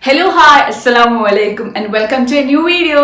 Hello, hi, assalamu alaikum and welcome to a new video.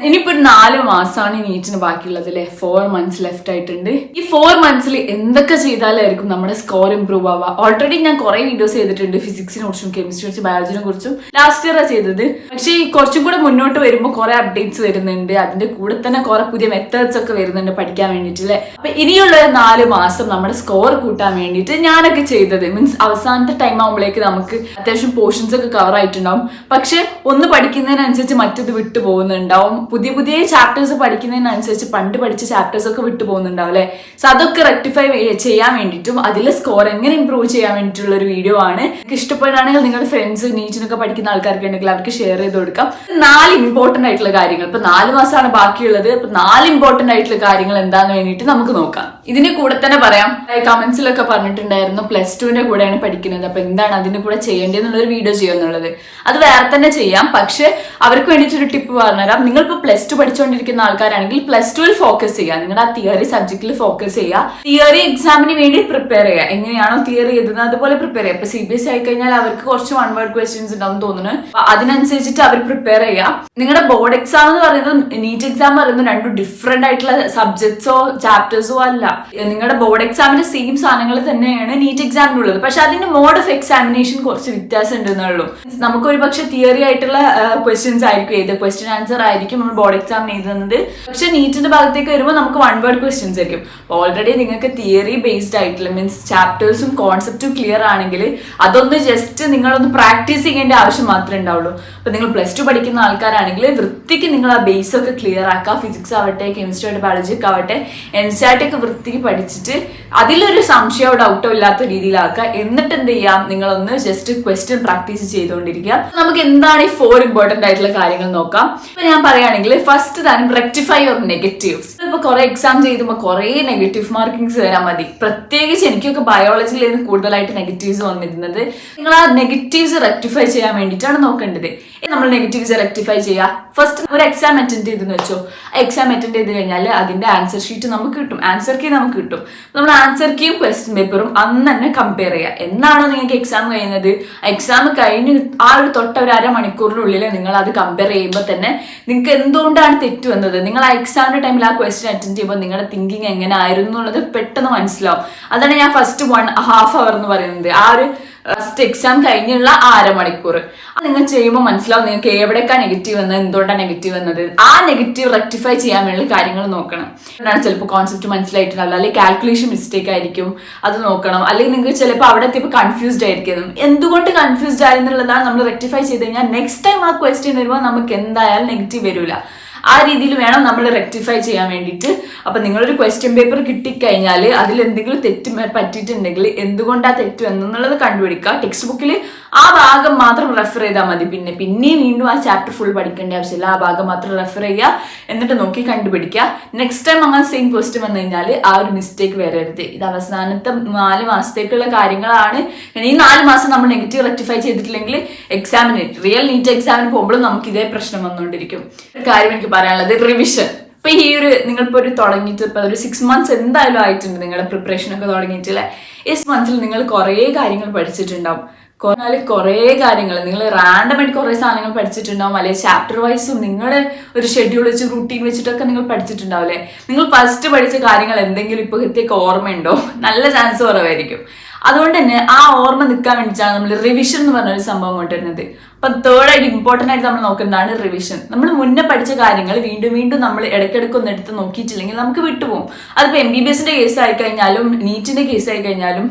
ഇനിയിപ്പോ 4 മാസമാണ് നീറ്റിന് ബാക്കിയുള്ളത് അല്ലെ. 4 months ലെഫ്റ്റ് ആയിട്ടുണ്ട്. ഈ 4 months എന്തൊക്കെ ചെയ്താലായിരിക്കും നമ്മുടെ സ്കോർ ഇംപ്രൂവ് ആവുക? ഓൾറെഡി ഞാൻ കുറെ വീഡിയോസ് ചെയ്തിട്ടുണ്ട് ഫിസിക്സിനെ കുറിച്ചും കെമിസ്ട്രിയെ കുറിച്ചും ബയോളജിനെ കുറിച്ചും. ലാസ്റ്റ് ഇയറാണ് ചെയ്തത്. പക്ഷേ ഈ കുറച്ചും കൂടെ മുന്നോട്ട് വരുമ്പോൾ കുറെ അപ്ഡേറ്റ്സ് വരുന്നുണ്ട്. അതിന്റെ കൂടെ തന്നെ കുറെ പുതിയ മെത്തേഡ്സ് ഒക്കെ വരുന്നുണ്ട് പഠിക്കാൻ വേണ്ടിയിട്ട് അല്ലെ. അപ്പൊ ഇനിയുള്ള 4 മാസം നമ്മുടെ സ്കോർ കൂട്ടാൻ വേണ്ടിയിട്ട് ഞാനൊക്കെ ചെയ്തത് മീൻസ് അവസാനത്തെ ടൈം ആകുമ്പോഴേക്ക് നമുക്ക് അത്യാവശ്യം പോർഷൻസ് ഒക്കെ കവർ ആയിട്ടുണ്ടാവും. പക്ഷെ ഒന്ന് പഠിക്കുന്നതിനനുസരിച്ച് മറ്റത് വിട്ടു പോകുന്നുണ്ടാവും. പുതിയ പുതിയ ചാപ്റ്റേഴ്സ് പഠിക്കുന്നതിനനുസരിച്ച് പണ്ട് പഠിച്ച ചാപ്റ്റേഴ്സ് ഒക്കെ വിട്ടു പോകുന്നുണ്ടാവും അല്ലെ. സോ അതൊക്കെ റെക്ടിഫൈ ചെയ്യാൻ വേണ്ടിയിട്ടും അതിലെ സ്കോർ എങ്ങനെ ഇംപ്രൂവ് ചെയ്യാൻ വേണ്ടിയിട്ടുള്ള ഒരു വീഡിയോ ആണ്. നിങ്ങൾക്ക് ഇഷ്ടപ്പെടുകയാണെങ്കിൽ നിങ്ങളുടെ ഫ്രണ്ട്സ് നീറ്റിനൊക്കെ പഠിക്കുന്ന ആൾക്കാർക്ക് ഉണ്ടെങ്കിൽ അവർക്ക് ഷെയർ ചെയ്ത് കൊടുക്കാം. 4 ഇമ്പോർട്ടന്റ് ആയിട്ടുള്ള കാര്യങ്ങൾ ഇപ്പൊ 4 മാസമാണ് ബാക്കിയുള്ളത്. ഇപ്പൊ 4 ഇമ്പോർട്ടന്റ് ആയിട്ടുള്ള കാര്യങ്ങൾ എന്താന്ന് വേണ്ടിയിട്ട് നമുക്ക് നോക്കാം. ഇതിന്റെ കൂടെ തന്നെ പറയാം, കമന്റ്സിലൊക്കെ പറഞ്ഞിട്ടുണ്ടായിരുന്നു +2ന്റെ കൂടെയാണ് പഠിക്കുന്നത്, അപ്പൊ എന്താണ് അതിന്റെ കൂടെ ചെയ്യേണ്ടതെന്നുള്ളൊരു വീഡിയോ ചെയ്യുന്നുള്ളത്. അത് വേറെ തന്നെ ചെയ്യാം. പക്ഷെ അവർക്ക് വേണ്ടിയിട്ടൊരു ടിപ്പ് പറഞ്ഞുതരാം. നിങ്ങളിപ്പോ +2 പഠിച്ചുകൊണ്ടിരിക്കുന്ന ആൾക്കാരാണെങ്കിൽ +2ൽ ഫോക്കസ് ചെയ്യുക. നിങ്ങളുടെ ആ തിയറി സബ്ജക്റ്റിൽ ഫോക്കസ് ചെയ്യുക. തിയറി എക്സാമിന് വേണ്ടി പ്രിപ്പയർ ചെയ്യുക. എങ്ങനെയാണോ തിയറി എഴുതുന്നത് അതുപോലെ പ്രിപ്പയർ ചെയ്യുക. ഇപ്പൊ CBSE ആയി കഴിഞ്ഞാൽ അവർക്ക് കുറച്ച് 1 word ക്വസ്റ്റ്യൻസ് ഉണ്ടാവും തോന്നുന്നു. അതിനനുസരിച്ചിട്ട് അവർ പ്രിപ്പയർ ചെയ്യുക. നിങ്ങളുടെ ബോർഡ് എക്സാം എന്ന് പറയുന്നത് നീറ്റ് എക്സാം പറയുന്നത് രണ്ടും ഡിഫറെന്റ് ആയിട്ടുള്ള സബ്ജക്ട്സോ ചാപ്റ്റേഴ്സോ അല്ല. നിങ്ങളുടെ ബോർഡ് എക്സാമിന്റെ സെയിം സാധനങ്ങൾ തന്നെയാണ് നീറ്റ് എക്സാമിനുള്ളത്. പക്ഷെ അതിന്റെ മോഡ് ഓഫ് എക്സാമിനേഷൻ കുറച്ച് വ്യത്യാസം ഉണ്ടെന്നുള്ളൂ. നമുക്കൊരു പക്ഷെ തിയറി ആയിട്ടുള്ള ക്വസ്റ്റ്യൻസ് ആയിരിക്കും ഏത് ക്വസ്റ്റ്യൻ ആൻസർ ആയിരിക്കും നമ്മൾ ബോർഡ് എക്സാമിന് എഴുതുന്നത്. പക്ഷെ നീറ്റിന്റെ ഭാഗത്തേക്ക് വരുമ്പോൾ നമുക്ക് 1 word ക്വസ്റ്റ്യൻസ് ആയിരിക്കും. ഓൾറെഡി നിങ്ങൾക്ക് തിയറി ബേസ്ഡ് ആയിട്ടുള്ള മീൻസ് ചാപ്റ്റേഴ്സും കോൺസെപ്റ്റും ക്ലിയർ ആണെങ്കിൽ അതൊന്ന് ജസ്റ്റ് നിങ്ങളൊന്ന് പ്രാക്ടീസ് ചെയ്യേണ്ട ആവശ്യം മാത്രമേ ഉണ്ടാവുള്ളൂ. അപ്പൊ നിങ്ങൾ +2 പഠിക്കുന്ന ആൾക്കാരാണെങ്കിൽ വൃത്തിക്ക് നിങ്ങൾ ആ ബേസ് ഒക്കെ ക്ലിയർ ആക്കുക. ഫിസിക്സ് ആവട്ടെ, കെമിസ്ട്രി ആവട്ടെ, ബയോളജി ഒക്കെ ആവട്ടെ, NCERT ഒക്കെ വൃത്തിക്ക് പഠിച്ചിട്ട് അതിലൊരു സംശയമോ ഡൗട്ടോ ഇല്ലാത്ത രീതിയിലാക്കുക. എന്നിട്ട് എന്ത് ചെയ്യാം, നിങ്ങളൊന്ന് ജസ്റ്റ് ക്വസ്റ്റ്യൻ പ്രാക്ടീസ് ചെയ്തുകൊണ്ടിരിക്കുക. നമുക്ക് എന്താണ് ഈ 4 ഇമ്പോർട്ടന്റ് ആയിട്ടുള്ള കാര്യങ്ങൾ നോക്കാം. ഇപ്പൊ ഞാൻ പറയുകയാണെങ്കിൽ ഫസ്റ്റ് തന്നെ റെക്ടിഫൈ യുവർ നെഗറ്റീവ്സ്. ഇപ്പൊ കുറെ എക്സാം ചെയ്യുമ്പോൾ കുറെ നെഗറ്റീവ് മാർക്കിങ്സ് വരാൻ മതി. പ്രത്യേകിച്ച് എനിക്കൊക്കെ ബയോളജിയിലായിരുന്നു കൂടുതലായിട്ട് നെഗറ്റീവ്സ് വന്നിരുന്നത്. നിങ്ങൾ ആ നെഗറ്റീവ്സ് റെക്ടിഫൈ ചെയ്യാൻ വേണ്ടിയിട്ടാണ് നോക്കേണ്ടത്. നമ്മൾ നെഗറ്റീവ്സ് റെക്ടിഫൈ ചെയ്യുക. ഫസ്റ്റ് ഒരു എക്സാം അറ്റൻഡ് ചെയ്തെന്ന് വെച്ചോ. ആ എക്സാം അറ്റൻഡ് ചെയ്ത് കഴിഞ്ഞാൽ അതിന്റെ ആൻസർ ഷീറ്റ് നമുക്ക് കിട്ടും, ആൻസർ കീ നമുക്ക് കിട്ടും. നമ്മൾ ആൻസർ കീയും ക്വസ്റ്റ്യൻ പേപ്പറും അന്ന് തന്നെ കമ്പയർ ചെയ്യുക. എന്നാണോ നിങ്ങൾക്ക് എക്സാം കഴിയുന്നത്, എക്സാം കഴിഞ്ഞ് ആ ഒരു ഒരു അരമണിക്കൂറിനുള്ളിൽ നിങ്ങൾ അത് കമ്പയർ ചെയ്യുമ്പോൾ തന്നെ നിങ്ങൾക്ക് എന്തുകൊണ്ടാണ് തെറ്റ് വന്നത്, നിങ്ങൾ ആ എക്സാമിന്റെ ടൈമിൽ ആ ക്വസ്റ്റ്യൻ അറ്റൻഡ് ചെയ്യുമ്പോൾ നിങ്ങളുടെ തിങ്കിങ് എങ്ങനെ ആയിരുന്നു എന്നുള്ളത് പെട്ടെന്ന് മനസ്സിലാവും. അതാണ് ഞാൻ ഫസ്റ്റ് 1.5 hour എന്ന് പറയുന്നത്. ആ ഒരു ഫസ്റ്റ് എക്സാം കഴിഞ്ഞുള്ള ആ അരമണിക്കൂർ നിങ്ങൾ ചെയ്യുമ്പോൾ മനസ്സിലാവും നിങ്ങൾക്ക് എവിടേക്കാണ് നെഗറ്റീവ് വന്നത്, എന്തുകൊണ്ടാണ് നെഗറ്റീവ് വന്നത്. ആ നെഗറ്റീവ് റെക്ടിഫൈ ചെയ്യാൻ വേണ്ടി കാര്യങ്ങൾ നോക്കണം. എന്താണ് ചിലപ്പോൾ കോൺസെപ്റ്റ് മനസ്സിലായിട്ടുണ്ടാവില്ല, അല്ലെങ്കിൽ കാൽക്കുലേഷൻ മിസ്റ്റേക്ക് ആയിരിക്കും, അത് നോക്കണം. അല്ലെങ്കിൽ നിങ്ങൾക്ക് ചിലപ്പോൾ അവിടെ എത്തിയപ്പോൾ കൺഫ്യൂസ്ഡ് ആയിരിക്കും. എന്തുകൊണ്ട് കൺഫ്യൂസ്ഡ് ആയെന്നുള്ളതാണ് നമ്മൾ റെക്ടിഫൈ ചെയ്ത് കഴിഞ്ഞാൽ നെക്സ്റ്റ് ടൈം ആ ക്വസ്റ്റ്യൻ വരുമ്പോൾ നമുക്ക് എന്തായാലും നെഗറ്റീവ് വരില്ല. ആ രീതിയിൽ വേണം നമ്മൾ റെക്ടിഫൈ ചെയ്യാൻ വേണ്ടിയിട്ട്. അപ്പൊ നിങ്ങളൊരു ക്വസ്റ്റ്യൻ പേപ്പർ കിട്ടിക്കഴിഞ്ഞാൽ അതിൽ എന്തെങ്കിലും തെറ്റ് പറ്റിയിട്ടുണ്ടെങ്കിൽ എന്തുകൊണ്ടാ തെറ്റ് എന്നുള്ളത് കണ്ടുപിടിക്കുക. ടെക്സ്റ്റ് ബുക്കിൽ ആ ഭാഗം മാത്രം റെഫർ ചെയ്താൽ മതി. പിന്നെയും വീണ്ടും ആ ചാപ്റ്റർ ഫുൾ പഠിക്കേണ്ട ആവശ്യമില്ല. ആ ഭാഗം മാത്രം റെഫർ ചെയ്യുക, എന്നിട്ട് നോക്കി കണ്ടുപിടിക്കുക. നെക്സ്റ്റ് ടൈം അങ്ങനെ സെയിം ക്വസ്റ്റ്യൻ വന്നു കഴിഞ്ഞാൽ ആ ഒരു മിസ്റ്റേക്ക് വരരുത്. ഇത് അവസാനത്തെ 4 മാസത്തേക്കുള്ള കാര്യങ്ങളാണ്. ഈ 4 മാസം നമ്മൾ നെഗറ്റീവ് റെക്ടിഫൈ ചെയ്തിട്ടില്ലെങ്കിൽ എക്സാമിന് റിയൽ നീറ്റ് എക്സാമിന് പോകുമ്പോഴും നമുക്ക് ഇതേ പ്രശ്നം വന്നുകൊണ്ടിരിക്കും. ഒരു കാര്യം എനിക്ക് പറയാനുള്ളത് റിവിഷൻ. ഇപ്പൊ ഈ ഒരു നിങ്ങളിപ്പോ തുടങ്ങിയിട്ട് ഇപ്പൊ ഒരു 6 months എന്തായാലും ആയിട്ടുണ്ട് നിങ്ങളുടെ പ്രിപ്പറേഷൻ ഒക്കെ തുടങ്ങിയിട്ടില്ലേ. ഈ 6 months നിങ്ങൾ കുറെ കാര്യങ്ങൾ പഠിച്ചിട്ടുണ്ടാവും. കുറെ കാര്യങ്ങൾ നിങ്ങൾ റാൻഡമായിട്ട് കുറെ സാധനങ്ങൾ പഠിച്ചിട്ടുണ്ടാവും. അല്ലെങ്കിൽ ചാപ്റ്റർ വൈസും നിങ്ങൾ ഒരു ഷെഡ്യൂൾ വെച്ച് റൂട്ടീൻ വെച്ചിട്ടൊക്കെ നിങ്ങൾ പഠിച്ചിട്ടുണ്ടാവില്ലേ. നിങ്ങൾ ഫസ്റ്റ് പഠിച്ച കാര്യങ്ങൾ എന്തെങ്കിലും ഇപ്പോഴത്തേക്ക് ഓർമ്മയുണ്ടോ? നല്ല ചാൻസ് കുറവായിരിക്കും. അതുകൊണ്ട് തന്നെ ആ ഓർമ്മ നിൽക്കാൻ വേണ്ടിയിട്ടാണ് നമ്മൾ റിവിഷൻ എന്ന് പറഞ്ഞൊരു സംഭവം കൊണ്ടുവരുന്നത്. അപ്പൊ 3rd ആയിട്ട് ഇമ്പോർട്ടന്റ് ആയിട്ട് നമ്മൾ നോക്കുന്നതാണ് റിവിഷൻ. നമ്മൾ മുന്നേ പഠിച്ച കാര്യങ്ങൾ വീണ്ടും വീണ്ടും നമ്മൾ ഇടയ്ക്കിടയ്ക്ക് ഒന്ന് എടുത്ത് നോക്കിയിട്ടില്ലെങ്കിൽ നമുക്ക് വിട്ടുപോകും. അതിപ്പോ MBBSന്റെ കേസ് ആയി കഴിഞ്ഞാലും നീറ്റിന്റെ കേസ് ആയി കഴിഞ്ഞാലും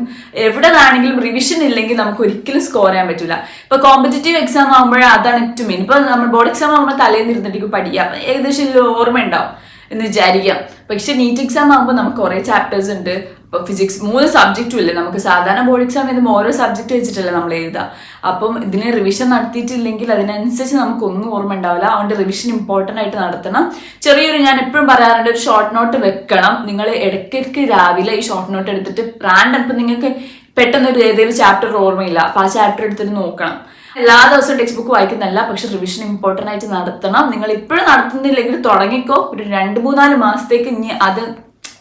എവിടെയാണെങ്കിലും റിവിഷൻ ഇല്ലെങ്കിൽ നമുക്ക് ഒരിക്കലും സ്കോർ ചെയ്യാൻ പറ്റില്ല. ഇപ്പൊ കോമ്പറ്റേറ്റീവ് എക്സാം ആകുമ്പോഴേ അതാണ് ഏറ്റവും മെയിൻ. ഇപ്പൊ നമ്മൾ ബോർഡ് എക്സാം ആകുമ്പോൾ തലേന്ന് ഇരുന്നിട്ട് പഠിക്കാം, ഏകദേശം ഓർമ്മ ഉണ്ടാവും എന്ന് വിചാരിക്കാം. പക്ഷെ നീറ്റ് എക്സാം ആകുമ്പോൾ നമുക്ക് കുറെ ചാപ്റ്റേഴ്സ് ഉണ്ട്. ഇപ്പൊ ഫിസിക്സ് 3 സബ്ജക്റ്റും ഇല്ലേ. നമുക്ക് സാധാരണ ബോർഡ് എക്സാം എഴുതുമ്പോൾ ഓരോ സബ്ജക്ട് വെച്ചിട്ടല്ലേ നമ്മൾ എഴുതുക. അപ്പം ഇതിന് റിവിഷൻ നടത്തിയിട്ടില്ലെങ്കിൽ അതിനനുസരിച്ച് നമുക്കൊന്നും ഓർമ്മ ഉണ്ടാവില്ല. അതുകൊണ്ട് റിവിഷൻ ഇമ്പോർട്ടന്റ് ആയിട്ട് നടത്തണം. ഞാൻ എപ്പോഴും പറയാറുണ്ട്, ഒരു ഷോർട്ട് നോട്ട് വെക്കണം. നിങ്ങൾ ഇടയ്ക്കിടയ്ക്ക് രാവിലെ ഈ ഷോർട്ട് നോട്ട് എടുത്തിട്ട് റാൻഡം ഇപ്പം നിങ്ങൾക്ക് പെട്ടെന്ന് ഒരു ഏതെങ്കിലും ചാപ്റ്റർ ഓർമ്മയില്ല, അപ്പൊ ആ ചാപ്റ്റർ എടുത്തിട്ട് നോക്കണം. എല്ലാ ദിവസവും ടെക്സ്റ്റ് ബുക്ക് വായിക്കുന്നല്ല, പക്ഷെ റിവിഷൻ ഇമ്പോർട്ടന്റ് ആയിട്ട് നടത്തണം. നിങ്ങൾ ഇപ്പോഴും നടത്തുന്നില്ലെങ്കിൽ തുടങ്ങിക്കോ. ഒരു 2-3-4 മാസത്തേക്ക് ഇനി അത്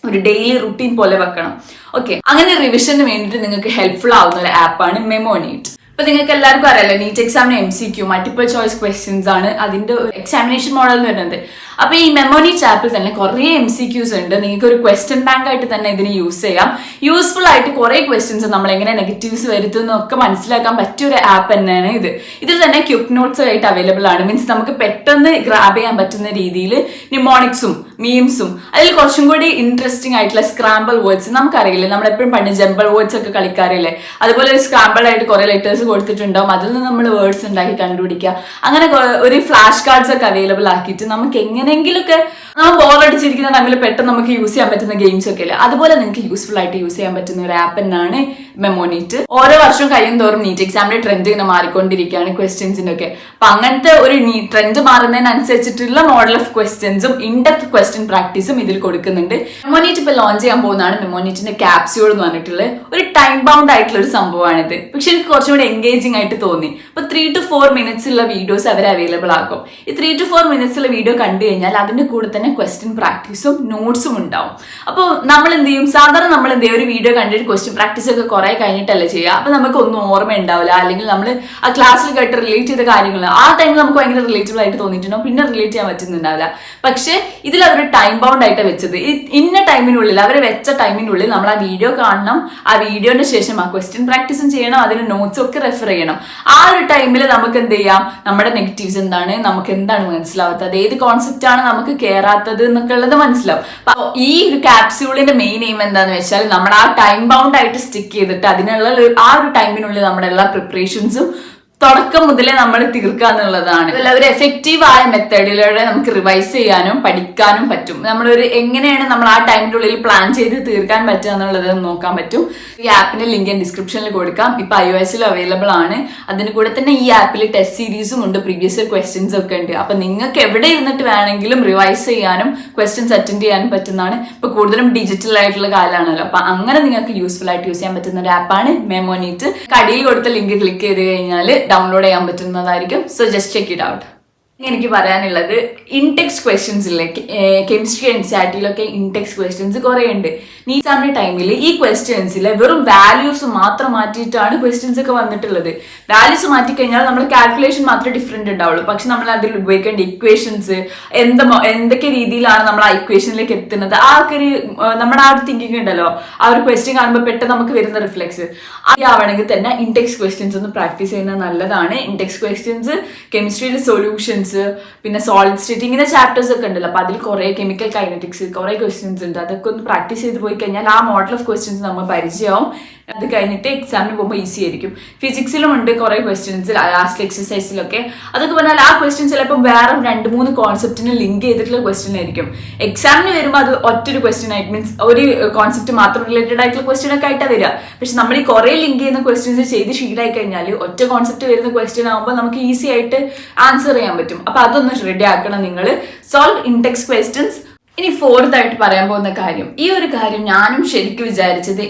ഒരു ഡെയിലി റുട്ടീൻ പോലെ വെക്കണം. ഓക്കെ, അങ്ങനെ റിവിഷന് വേണ്ടിയിട്ട് നിങ്ങൾക്ക് ഹെൽപ്ഫുൾ ആവുന്ന ഒരു ആപ്പാണ് മെമോനീറ്റ്. ഇപ്പൊ നിങ്ങൾക്ക് എല്ലാവർക്കും അറിയാലോ, നീറ്റ് എക്സാമിന് MCQ മൾട്ടിപ്പിൾ ചോയ്സ് ക്വസ്റ്റ്യൻസ് ആണ് അതിന്റെ എക്സാമിനേഷൻ മോഡൽ എന്ന് പറയുന്നത്. അപ്പൊ ഈ മെമോനീറ്റ് ആപ്പിൽ തന്നെ കുറെ MCQs ഉണ്ട്. നിങ്ങൾക്ക് ഒരു ക്വസ്റ്റ്യൻ ബാങ്ക് ആയിട്ട് തന്നെ ഇതിന് യൂസ് ചെയ്യാം. യൂസ്ഫുൾ ആയിട്ട് കുറെ ക്വസ്റ്റ്യൻസ് നമ്മൾ എങ്ങനെ നെഗറ്റീവ്സ് വരുത്തുന്നൊക്കെ മനസ്സിലാക്കാൻ പറ്റിയ ഒരു ആപ്പ് തന്നെയാണ് ഇത്. ഇതിൽ തന്നെ ക്വിക്ക് നോട്ട്സ് ആയിട്ട് അവൈലബിൾ ആണ്. മീൻസ് നമുക്ക് പെട്ടെന്ന് ഗ്രാബ് ചെയ്യാൻ പറ്റുന്ന രീതിയിൽ നിമോണിക്സും മീംസും അതിൽ കുറച്ചും കൂടി ഇൻട്രസ്റ്റിംഗ് ആയിട്ടുള്ള സ്ക്രാമ്പിൾ വേർഡ്സ് നമുക്കറിയില്ലേ, നമ്മളെപ്പോഴും പണ്ട് ജംബിൾ വേർഡ്സ് ഒക്കെ കളിക്കാറില്ലേ, അതുപോലെ ഒരു സ്ക്രാമ്പിൾ ആയിട്ട് കുറെ ലെറ്റേഴ്സ് കൊടുത്തിട്ടുണ്ടാവും, അതിൽ നിന്ന് നമ്മൾ വേർഡ്സ് ഉണ്ടാക്കി കണ്ടുപിടിക്കുക. അങ്ങനെ ഒരു ഫ്ലാഷ് കാർഡ്സ് ഒക്കെ അവൈലബിൾ ആക്കിയിട്ട് നമുക്ക് എങ്ങനെയെങ്കിലുമൊക്കെ നമ്മൾ ബോർ അടിച്ചിരിക്കുന്ന ടൈമിൽ പെട്ടെന്ന് നമുക്ക് യൂസ് ചെയ്യാൻ പറ്റുന്ന ഗെയിംസ് ഒക്കെ ഇല്ലേ, അതുപോലെ നിങ്ങൾക്ക് യൂസ്ഫുൾ ആയിട്ട് യൂസ് ചെയ്യാൻ പറ്റുന്ന ഒരു ആപ്പ് തന്നെയാണ് മെമോനീറ്റ്. ഓരോ വർഷം കഴിയും തോറും നീറ്റ് എക്സാമിന്റെ ട്രെൻഡ് ഇങ്ങനെ മാറിക്കൊണ്ടിരിക്കുകയാണ് ക്വസ്റ്റ്യൻസിന്റെ ഒക്കെ. അപ്പൊ അങ്ങനത്തെ ഒരു ട്രെൻഡ് മാറുന്നതിനനുസരിച്ചിട്ടുള്ള മോഡൽ ഓഫ് ക്വസ്റ്റ്യൻസും ഇൻഡെപ്ത് ക്വസ്റ്റ്യൻ പ്രാക്ടീസും ഇതിൽ കൊടുക്കുന്നുണ്ട്. മെമോനീറ്റ് ഇപ്പൊ ലോഞ്ച് ചെയ്യാൻ പോകുന്നതാണ് മെമോനീറ്റിന്റെ ക്യാപ്സ്യൂൾ എന്ന് പറഞ്ഞിട്ടുള്ള ഒരു ടൈം ബൗണ്ട് ആയിട്ടുള്ള ഒരു സംഭവമാണിത്. പക്ഷെ എനിക്ക് കുറച്ചുകൂടി എൻഗേജിംഗ് ആയിട്ട് തോന്നി. ഇപ്പൊ 3 to 4 minutes ഉള്ള വീഡിയോസ് അവർ അവൈലബിൾ ആക്കും. ഈ 3 to 4 minutes ഉള്ള വീഡിയോ കണ്ടു കഴിഞ്ഞാൽ അതിന്റെ കൂടെ തന്നെ ക്വസ്റ്റ്യൻ പ്രാക്ടീസും നോട്ട്സും ഉണ്ടാവും. അപ്പോൾ നമ്മൾ എന്ത് ചെയ്യും, സാധാരണ നമ്മൾ എന്ത് ചെയ്യും, ഒരു വീഡിയോ കണ്ടിട്ട് ക്വസ്റ്റ്യൻ പ്രാക്ടീസ് ഒക്കെ കുറെ കഴിഞ്ഞിട്ടല്ലേ ചെയ്യുക. അപ്പൊ നമുക്ക് ഒന്നും ഓർമ്മ ഉണ്ടാവില്ല, അല്ലെങ്കിൽ നമ്മൾ ആ ക്ലാസ്സിൽ കേട്ട് റിലേറ്റ് ചെയ്ത കാര്യങ്ങൾ ആ ടൈമിൽ നമുക്ക് ഭയങ്കര റിലേറ്റബിൾ ആയിട്ട് തോന്നിയിട്ടുണ്ടോ, പിന്നെ റിലേറ്റ് ചെയ്യാൻ പറ്റുന്നുണ്ടാവില്ല. പക്ഷെ ഇതിൽ അവർ ടൈം ബൗണ്ട് ആയിട്ട് വെച്ചത്, ഇന്ന ടൈമിനുള്ളിൽ അവർ വെച്ച ടൈമിനുള്ളിൽ നമ്മൾ ആ വീഡിയോ കാണണം, ആ വീഡിയോന്റെ ശേഷം ആ ക്വസ്റ്റ്യൻ പ്രാക്ടീസും ചെയ്യണം, അതിന് നോട്ട്സും ഒക്കെ റെഫർ ചെയ്യണം. ആ ഒരു ടൈമിൽ നമുക്ക് എന്ത് ചെയ്യാം, നമ്മുടെ നെഗറ്റീവ്സ് എന്താണ്, നമുക്ക് എന്താണ് മനസ്സിലാവാത്തത്, ഏത് കോൺസെപ്റ്റ് ആണ് നമുക്ക് കയറാത്തത് എന്നൊക്കെ ഉള്ളത് മനസ്സിലാവും. അപ്പൊ ഈ ഒരു ക്യാപ്സ്യൂളിന്റെ മെയിൻ എയിം എന്താന്ന് വെച്ചാൽ നമ്മൾ ആ ടൈം ബൗണ്ട് ആയിട്ട് സ്റ്റിക്ക് ചെയ്തിട്ട് അതിനുള്ള ആ ഒരു ടൈമിനുള്ളിൽ നമ്മുടെ എല്ലാ പ്രിപ്പറേഷൻസും തുടക്കം മുതലേ നമ്മൾ തീർക്കുക എന്നുള്ളതാണ്. അതിൽ ഒരു എഫക്റ്റീവായ മെത്തേഡിലൂടെ നമുക്ക് റിവൈസ് ചെയ്യാനും പഠിക്കാനും പറ്റും. നമ്മളൊരു എങ്ങനെയാണ് നമ്മൾ ആ ടൈമിന്റെ ഉള്ളിൽ പ്ലാൻ ചെയ്ത് തീർക്കാൻ പറ്റുക എന്നുള്ളത് നോക്കാൻ പറ്റും. ഈ ആപ്പിന്റെ ലിങ്ക് ഞാൻ ഡിസ്ക്രിപ്ഷനിൽ കൊടുക്കാം. ഇപ്പൊ iOS അവൈലബിൾ ആണ്. അതിന് കൂടെ തന്നെ ഈ ആപ്പിൽ ടെസ്റ്റ് സീരീസും ഉണ്ട്, പ്രീവിയസ് ഇയർ ക്വസ്റ്റ്യൻസ് ഒക്കെ ഉണ്ട്. അപ്പൊ നിങ്ങൾക്ക് എവിടെ ഇരുന്നിട്ട് വേണമെങ്കിലും റിവൈസ് ചെയ്യാനും ക്വസ്റ്റ്യൻസ് അറ്റൻഡ് ചെയ്യാനും പറ്റുന്നതാണ്. ഇപ്പൊ കൂടുതലും ഡിജിറ്റൽ ആയിട്ടുള്ള കാലമാണല്ലോ. അപ്പൊ അങ്ങനെ നിങ്ങൾക്ക് യൂസ്ഫുൾ ആയിട്ട് യൂസ് ചെയ്യാൻ പറ്റുന്ന ഒരു ആപ്പാണ് മെമോനീറ്റ്. കടിയിൽ കൊടുത്ത ലിങ്ക് ക്ലിക്ക് ചെയ്ത് കഴിഞ്ഞാൽ ഡൗൺലോഡ് ചെയ്യാൻ പറ്റുന്നതായിരിക്കും. So just check it out. എനിക്ക് പറയാനുള്ളത് ഇൻടെക്സ്റ്റ് ക്വസ്റ്റ്യൻസ് ഇല്ലേ, കെമിസ്ട്രി NCERT ഇൻടെക്സ്റ്റ് ക്വസ്റ്റ്യൻസ് കുറെ ഉണ്ട്. നീറ്റ് എക്സാമിന്റെ ടൈമിൽ ഈ ക്വസ്റ്റ്യൻസിലെ വെറും വാല്യൂസ് മാത്രം മാറ്റിയിട്ടാണ് ക്വസ്റ്റ്യൻസ് ഒക്കെ വന്നിട്ടുള്ളത്. വാല്യൂസ് മാറ്റി കഴിഞ്ഞാൽ നമ്മൾ കാൽക്കുലേഷൻ മാത്രമേ ഡിഫറെന്റ് ഉണ്ടാവുള്ളൂ. പക്ഷെ നമ്മൾ അതിൽ ഉപയോഗിക്കേണ്ട ഇക്വേഷൻസ് എന്തൊക്കെ രീതിയിലാണ് നമ്മൾ ആ ഇക്വേഷനിലേക്ക് എത്തുന്നത്, ആ ഒരു നമ്മുടെ ആ ഒരു തിങ്കിങ് ഉണ്ടല്ലോ, ആ ഒരു ക്വസ്റ്റ്യൻ കാണുമ്പോൾ പെട്ടെന്ന് നമുക്ക് വരുന്ന റിഫ്ലെക്സ് ആവണമെങ്കിൽ തന്നെ ഇൻടെക്സ്റ്റ് ക്വസ്റ്റ്യൻസ് ഒന്ന് പ്രാക്ടീസ് ചെയ്യുന്നത് നല്ലതാണ്. ഇൻടെക്സ്റ്റ് ക്വസ്റ്റ്യൻസ്, കെമിസ്ട്രിയിലെ സൊല്യൂഷൻസ്, പിന്നെ സോളിഡ് സ്റ്റേറ്റ്, ഇങ്ങനെ ചാപ്റ്റേഴ്സ് ഒക്കെ ഉണ്ടല്ലോ. അപ്പൊ അതിൽ കുറെ കെമിക്കൽ കൈനറ്റിക്സ് കുറെ ക്വസ്റ്റ്യൻസ് ഉണ്ട്. അതൊക്കെ ഒന്ന് പ്രാക്ടീസ് ചെയ്ത് പോയി കഴിഞ്ഞാൽ ആ മോഡൽ ഓഫ് ക്വസ്റ്റ്യൻസ് നമ്മൾ പരിചയമാവും. അത് കഴിഞ്ഞിട്ട് എക്സാമിന് പോകുമ്പോൾ ഈസി ആയിരിക്കും. ഫിസിക്സിലും ഉണ്ട് കുറെ ക്വസ്റ്റ്യൻസ്, ലാസ്റ്റ് എക്സസൈസിലൊക്കെ. അതൊക്കെ പറഞ്ഞാൽ ആ ക്വസ്റ്റ്യൻ ചിലപ്പോൾ വേറെ 2-3 കോൺസെപ്റ്റിന് ലിങ്ക് ചെയ്തിട്ടുള്ള ക്വസ്റ്റ്യൻ ആയിരിക്കും. എക്സാമിന് വരുമ്പോൾ അത് ഒറ്റൊരു ക്വസ്റ്റ്യൻ ആയിട്ട്, മീൻസ് ഒരു കോൺസെപ്റ്റ് മാത്രം റിലേറ്റഡ് ആയിട്ടുള്ള ക്വസ്റ്റ്യൻ ഒക്കെ ആയിട്ടാണ് വരിക. പക്ഷെ നമ്മൾ ഈ കുറെ ലിങ്ക് ചെയ്യുന്ന ക്വസ്റ്റ്യൻസ് ചെയ്ത് ശീലമായി കഴിഞ്ഞാൽ ഒറ്റ കോൺസെപ്റ്റ് വരുന്ന ക്വസ്റ്റ്യൻ ആകുമ്പോൾ നമുക്ക് ഈസി ആയിട്ട് ആൻസർ ചെയ്യാൻ പറ്റും. അപ്പൊ അതൊന്ന് റെഡി ആക്കണം നിങ്ങൾ. Solve in text questions. ഇനി 4th ആയിട്ട് പറയാൻ പോകുന്ന കാര്യം, ഈ ഒരു കാര്യം ഞാനും ശരിക്കും വിചാരിച്ചത്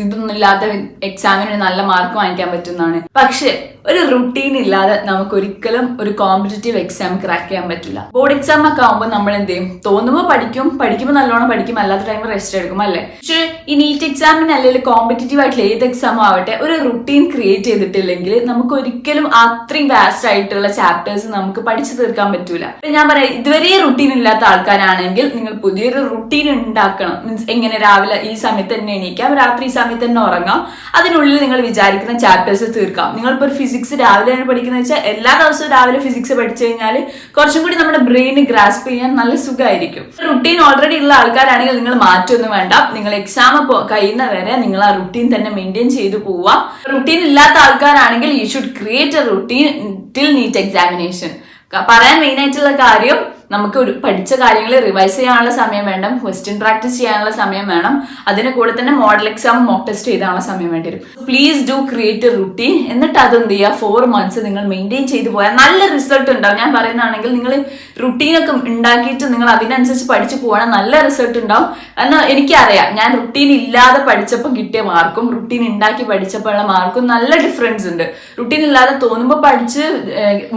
ഇതൊന്നും ഇല്ലാത്ത എക്സാമിന് നല്ല മാർക്ക് വാങ്ങിക്കാൻ പറ്റുന്നതാണ്. പക്ഷെ ഒരു റുട്ടീൻ ഇല്ലാതെ നമുക്ക് ഒരിക്കലും ഒരു കോമ്പറ്റേറ്റീവ് എക്സാം ക്രാക്ക് ചെയ്യാൻ പറ്റില്ല. ബോർഡ് എക്സാം ഒക്കെ ആകുമ്പോൾ നമ്മൾ എന്ത് ചെയ്യും, തോന്നുമ്പോൾ പഠിക്കുമ്പോൾ നല്ലോണം പഠിക്കും, അല്ലാത്ത ടൈം റെസ്റ്റ് എടുക്കും അല്ലേ. പക്ഷെ ഈ നീറ്റ് എക്സാമിന് അല്ലെങ്കിൽ കോമ്പറ്റേറ്റീവ് ആയിട്ടുള്ള ഏത് എക്സാം ആവട്ടെ, ഒരു റുട്ടീൻ ക്രിയേറ്റ് ചെയ്തിട്ടില്ലെങ്കിൽ നമുക്ക് ഒരിക്കലും അത്രയും വാസ്റ്റ് ആയിട്ടുള്ള ചാപ്റ്റേഴ്സ് നമുക്ക് പഠിച്ചു തീർക്കാൻ പറ്റൂല. ഞാൻ പറയാം, ഇതുവരെ റുട്ടീൻ ഇല്ലാത്ത ആൾക്കാരാണെങ്കിൽ നിങ്ങൾ പുതിയൊരു റുട്ടീൻ ഉണ്ടാക്കണം. മീൻസ് എങ്ങനെ രാവിലെ ഈ സമയത്ത് തന്നെ എണീക്കാം, രാത്രി ഈ സമയത്ത് തന്നെ ഉറങ്ങാം, അതിനുള്ളിൽ നിങ്ങൾ വിചാരിക്കുന്ന ചാപ്റ്റേഴ്സ് തീർക്കാം. നിങ്ങളിപ്പോൾ ഒരു ഫിസിക്സ് രാവിലെയാണ് പഠിക്കുന്നത് വെച്ചാൽ എല്ലാ ദിവസവും രാവിലെ ഫിസിക്സ് പഠിച്ചു കഴിഞ്ഞാൽ കുറച്ചും കൂടി നമ്മുടെ ബ്രെയിന് ഗ്രാസ്പ് ചെയ്യാൻ നല്ല സുഖമായിരിക്കും. റുട്ടീൻ ഓൾറെഡി ഉള്ള ആൾക്കാരാണെങ്കിൽ നിങ്ങൾ മാറ്റൊന്നും വേണ്ട. നിങ്ങൾ എക്സാം കഴിയുന്ന വരെ നിങ്ങൾ ആ റുട്ടീൻ തന്നെ മെയിൻറ്റെയിൻ ചെയ്തു പോവുക. റുട്ടീൻ ഇല്ലാത്ത ആൾക്കാരാണെങ്കിൽ you should create a routine till NEET examination. പറയാൻ മെയിൻ ആയിട്ടുള്ള കാര്യം, നമുക്ക് ഒരു പഠിച്ച കാര്യങ്ങൾ റിവൈസ് ചെയ്യാനുള്ള സമയം വേണം, ക്വസ്റ്റ്യൻ പ്രാക്ടീസ് ചെയ്യാനുള്ള സമയം വേണം, അതിന് കൂടെ തന്നെ മോഡൽ എക്സാം മോക്ക് ടെസ്റ്റ് ചെയ്താനുള്ള സമയം വേണ്ടി വരും. Please do create a routine. എന്നിട്ട് അതെന്ത് ചെയ്യുക, 4 months നിങ്ങൾ മെയിൻറ്റെയിൻ ചെയ്തു പോയാൽ നല്ല റിസൾട്ട് ഉണ്ടാവും. ഞാൻ പറയുന്നതാണെങ്കിൽ നിങ്ങൾ റുട്ടീനൊക്കെ ഉണ്ടാക്കിയിട്ട് നിങ്ങൾ അതിനനുസരിച്ച് പഠിച്ചു പോകണം, നല്ല റിസൾട്ട് ഉണ്ടാവും. എന്നാൽ എനിക്കറിയാം, ഞാൻ റുട്ടീൻ ഇല്ലാതെ പഠിച്ചപ്പോൾ കിട്ടിയ മാർക്കും റുട്ടീൻ ഉണ്ടാക്കി പഠിച്ചപ്പോഴുള്ള മാർക്കും നല്ല ഡിഫറൻസ് ഉണ്ട്. റുട്ടീൻ ഇല്ലാതെ തോന്നുമ്പോൾ പഠിച്ച്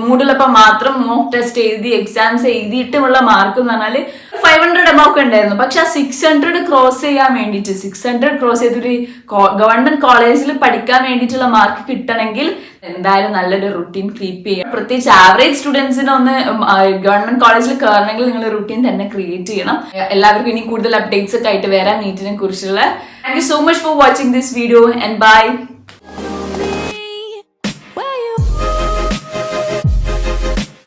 മൂടുള്ളപ്പോൾ മാത്രം മോക്ക് ടെസ്റ്റ് എഴുതി എക്സാംസ് എഴുതി കിട്ടിയിട്ടുള്ള മാർക്ക് എന്ന് പറഞ്ഞാൽ 500 എമൗണ്ട് ഉണ്ടായിരുന്നു. പക്ഷെ ആ 600 ക്രോസ് ചെയ്യാൻ വേണ്ടിയിട്ട് 600 ക്രോസ് ചെയ്തൊരു ഗവൺമെന്റ് കോളേജിൽ പഠിക്കാൻ വേണ്ടിയിട്ടുള്ള മാർക്ക് കിട്ടണമെങ്കിൽ എന്തായാലും നല്ലൊരു റുട്ടീൻ കീപ്പ് ചെയ്യണം. പ്രത്യേകിച്ച് ആവറേജ് സ്റ്റുഡൻസിന് ഒന്ന് ഗവൺമെന്റ് കോളേജിൽ കയറണമെങ്കിൽ നിങ്ങൾ റുട്ടീൻ തന്നെ ക്രിയേറ്റ് ചെയ്യണം. എല്ലാവർക്കും ഇനി കൂടുതൽ അപ്ഡേറ്റ്സ് ഒക്കെ ആയിട്ട് വരാം നീറ്റിനെ കുറിച്ചുള്ള. Thank you so much for watching this video and by.